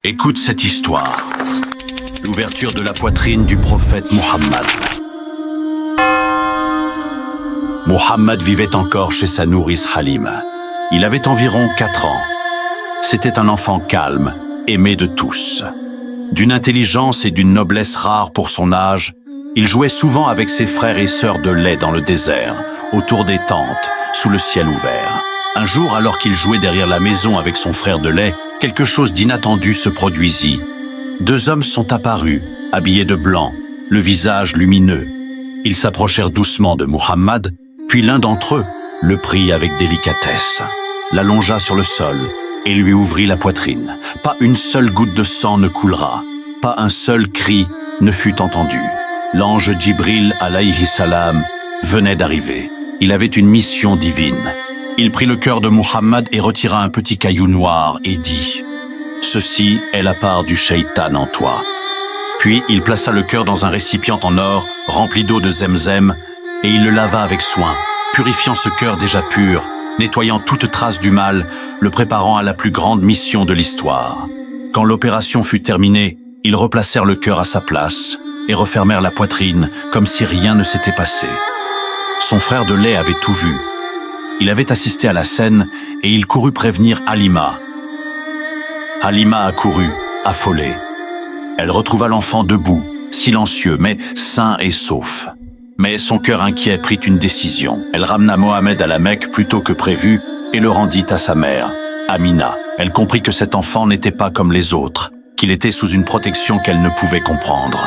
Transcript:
Écoute cette histoire. L'ouverture de la poitrine du prophète Mohammed. Mohammed vivait encore chez sa nourrice Halima. Il avait environ 4 ans. C'était un enfant calme, aimé de tous. D'une intelligence et d'une noblesse rares pour son âge, il jouait souvent avec ses frères et sœurs de lait dans le désert, autour des tentes, sous le ciel ouvert. Un jour, alors qu'il jouait derrière la maison avec son frère de lait, quelque chose d'inattendu se produisit. 2 hommes sont apparus, habillés de blanc, le visage lumineux. Ils s'approchèrent doucement de Mohammed, puis l'un d'entre eux le prit avec délicatesse, l'allongea sur le sol et lui ouvrit la poitrine. Pas une seule goutte de sang ne coulera, pas un seul cri ne fut entendu. L'ange Djibril alayhi salam venait d'arriver. Il avait une mission divine. Il prit le cœur de Mohammed et retira un petit caillou noir et dit « Ceci est la part du shaitan en toi ». Puis il plaça le cœur dans un récipient en or rempli d'eau de Zemzem et il le lava avec soin, purifiant ce cœur déjà pur, nettoyant toute trace du mal, le préparant à la plus grande mission de l'histoire. Quand l'opération fut terminée, ils replacèrent le cœur à sa place et refermèrent la poitrine comme si rien ne s'était passé. Son frère de lait avait tout vu. Il avait assisté à la scène et il courut prévenir Halima. Halima accourut, affolée. Elle retrouva l'enfant debout, silencieux, mais sain et sauf. Mais son cœur inquiet prit une décision. Elle ramena Mohammed à la Mecque plus tôt que prévu et le rendit à sa mère, Amina. Elle comprit que cet enfant n'était pas comme les autres, qu'il était sous une protection qu'elle ne pouvait comprendre.